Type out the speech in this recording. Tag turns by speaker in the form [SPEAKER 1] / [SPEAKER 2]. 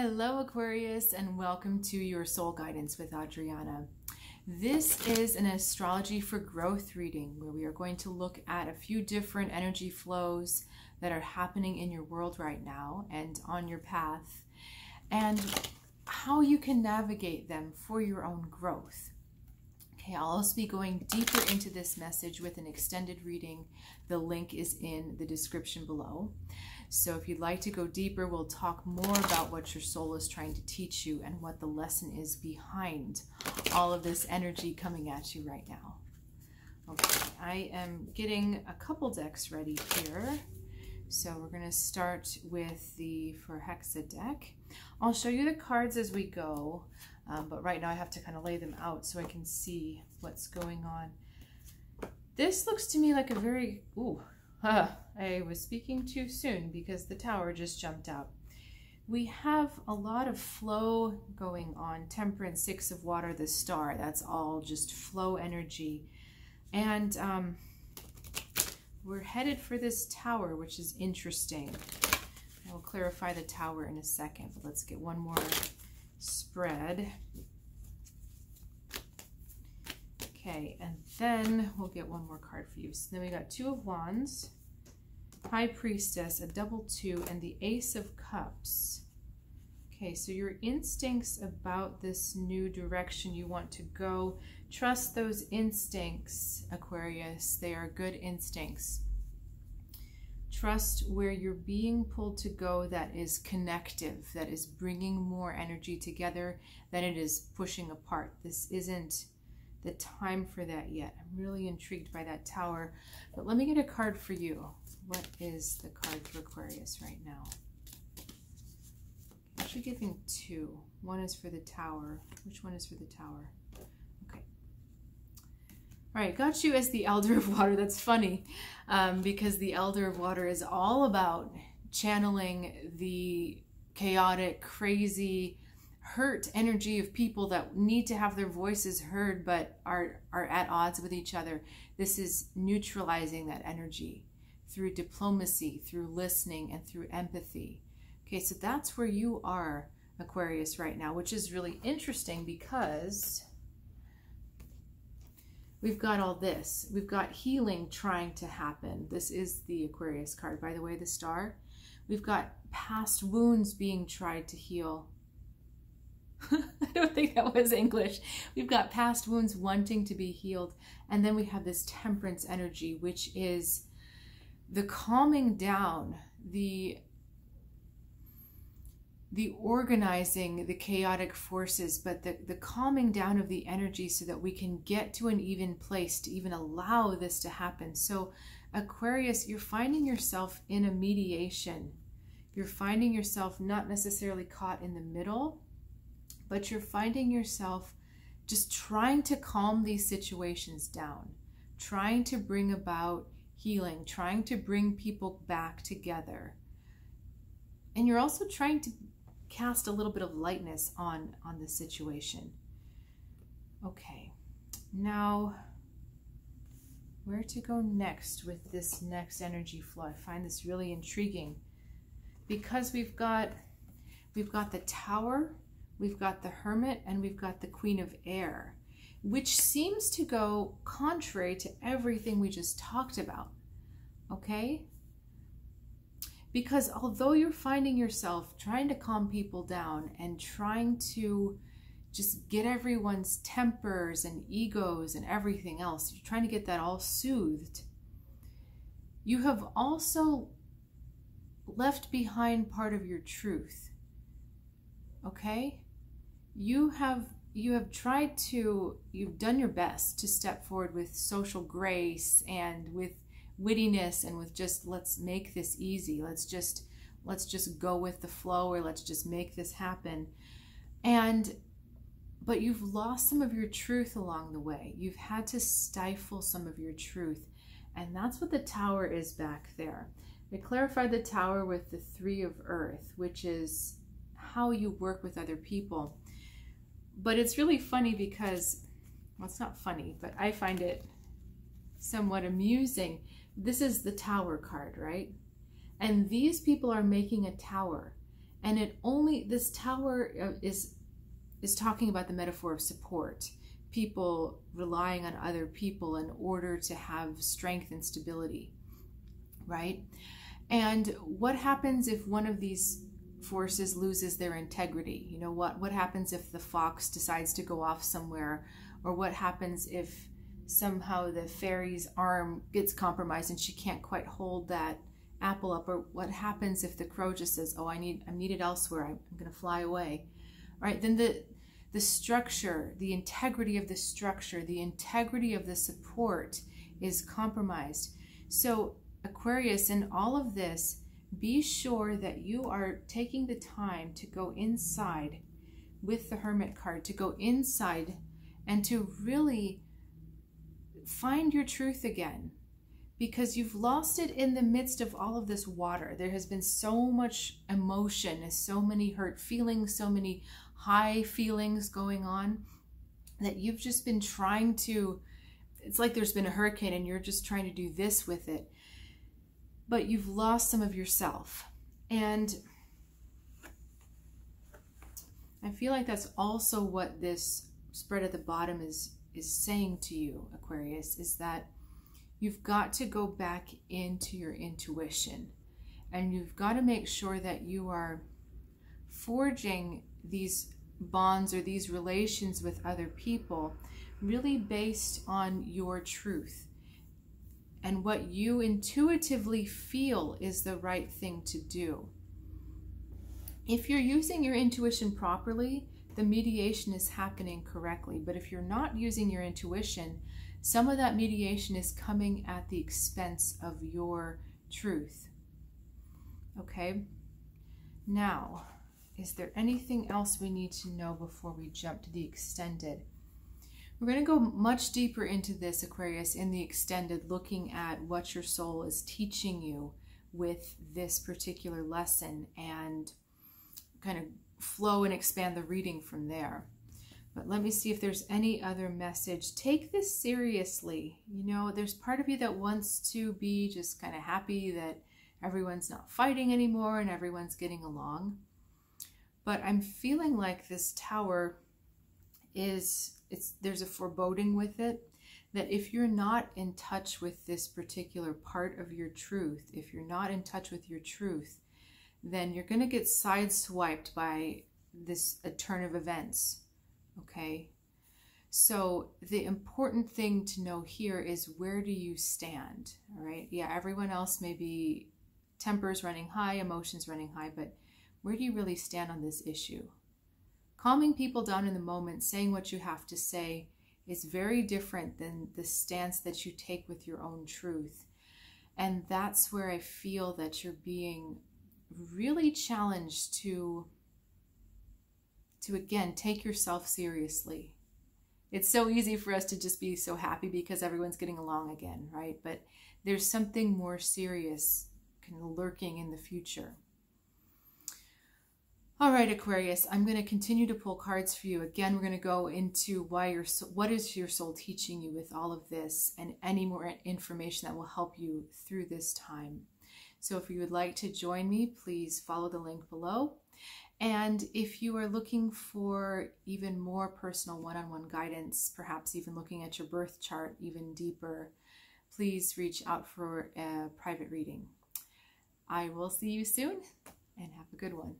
[SPEAKER 1] Hello Aquarius, and welcome to your Soul Guidance with Adriana. This is an astrology for growth reading where we are going to look at a few different energy flows that are happening in your world right now and on your path, and how you can navigate them for your own growth. Okay, I'll also be going deeper into this message with an extended reading. The link is in the description below. So if you'd like to go deeper, we'll talk more about what your soul is trying to teach you and what the lesson is behind all of this energy coming at you right now. Okay, I am getting a couple decks ready here. So we're going to start with the For Hexa deck. I'll show you the cards as we go, but right now I have to kind of lay them out so I can see what's going on. This looks to me like a very... I was speaking too soon because the Tower just jumped out. We have a lot of flow going on. Temperance, Six of Water, the Star. That's all just flow energy. And we're headed for this Tower, which is interesting. I will clarify the Tower in a second, but let's get one more spread. Okay, and then we'll get one more card for you. So then we got Two of Wands, High Priestess, a double 2, and the Ace of Cups. Okay, so your instincts about this new direction you want to go. Trust those instincts, Aquarius. They are good instincts. Trust where you're being pulled to go that is connective, that is bringing more energy together than it is pushing apart. This isn't the time for that yet. I'm really intrigued by that Tower, but let me get a card for you. What is the card for Aquarius right now? I'm actually giving two. One is for the Tower. Which one is for the Tower? Okay. All right, got you as the Elder of Water. That's funny because the Elder of Water is all about channeling the chaotic, crazy, hurt energy of people that need to have their voices heard but are at odds with each other. This is neutralizing that energy through diplomacy, through listening, and through empathy. Okay, so that's where you are, Aquarius, right now, which is really interesting because we've got all this. We've got healing trying to happen. This is the Aquarius card, by the way, the Star. We've got past wounds being tried to heal. I don't think that was English. We've got past wounds wanting to be healed. And then we have this temperance energy, which is the calming down, the organizing the chaotic forces, but the calming down of the energy so that we can get to an even place to even allow this to happen. So Aquarius, you're finding yourself in a mediation. You're finding yourself not necessarily caught in the middle, but you're finding yourself just trying to calm these situations down, trying to bring about healing, trying to bring people back together. And you're also trying to cast a little bit of lightness on the situation. Okay, now where to go next with this next energy flow? I find this really intriguing because we've got the Tower, we've got the Hermit, and we've got the Queen of Air, which seems to go contrary to everything we just talked about, okay? Because although you're finding yourself trying to calm people down and trying to just get everyone's tempers and egos and everything else, you're trying to get that all soothed, you have also left behind part of your truth, okay? You've done your best to step forward with social grace and with wittiness and with just, let's make this easy. Let's just go with the flow, or let's just make this happen. But you've lost some of your truth along the way. You've had to stifle some of your truth. And that's what the Tower is back there. We clarified the Tower with the Three of Earth, which is how you work with other people. But it's really funny because, well, it's not funny, but I find it somewhat amusing. This is the Tower card, right? And these people are making a tower. And this tower is talking about the metaphor of support. People relying on other people in order to have strength and stability, right? And what happens if one of these forces loses their integrity? You know, what happens if the fox decides to go off somewhere? Or what happens if somehow the fairy's arm gets compromised and she can't quite hold that apple up? Or what happens if the crow just says, oh, I'm needed elsewhere, I'm going to fly away, right? Then the structure, the integrity of the structure, the integrity of the support is compromised. So Aquarius, in all of this, be sure that you are taking the time to go inside with the Hermit card, to go inside and to really find your truth again, because you've lost it in the midst of all of this water. There has been so much emotion and so many hurt feelings, so many high feelings going on, that you've just been trying to, it's like there's been a hurricane and you're just trying to do this with it, but you've lost some of yourself. And I feel like that's also what this spread at the bottom is saying to you, Aquarius, is that you've got to go back into your intuition, and you've got to make sure that you are forging these bonds or these relations with other people really based on your truth and what you intuitively feel is the right thing to do. If you're using your intuition properly, the mediation is happening correctly. But if you're not using your intuition, some of that mediation is coming at the expense of your truth. Okay? Now, is there anything else we need to know before we jump to the extended? We're going to go much deeper into this, Aquarius, in the extended, looking at what your soul is teaching you with this particular lesson and kind of flow and expand the reading from there. But let me see if there's any other message. Take this seriously. You know, there's part of you that wants to be just kind of happy that everyone's not fighting anymore and everyone's getting along. But I'm feeling like this tower there's a foreboding with it, that if you're not in touch with this particular part of your truth, if you're not in touch with your truth, then you're going to get sideswiped by a turn of events, okay? So the important thing to know here is, where do you stand, all right? Yeah, everyone else may be tempers running high, emotions running high, but where do you really stand on this issue? Calming people down in the moment, saying what you have to say, is very different than the stance that you take with your own truth. And that's where I feel that you're being really challenged to again, take yourself seriously. It's so easy for us to just be so happy because everyone's getting along again, right? But there's something more serious kind of lurking in the future. All right, Aquarius, I'm going to continue to pull cards for you. Again, we're going to go into what is your soul teaching you with all of this, and any more information that will help you through this time. So if you would like to join me, please follow the link below. And if you are looking for even more personal one-on-one guidance, perhaps even looking at your birth chart even deeper, please reach out for a private reading. I will see you soon, and have a good one.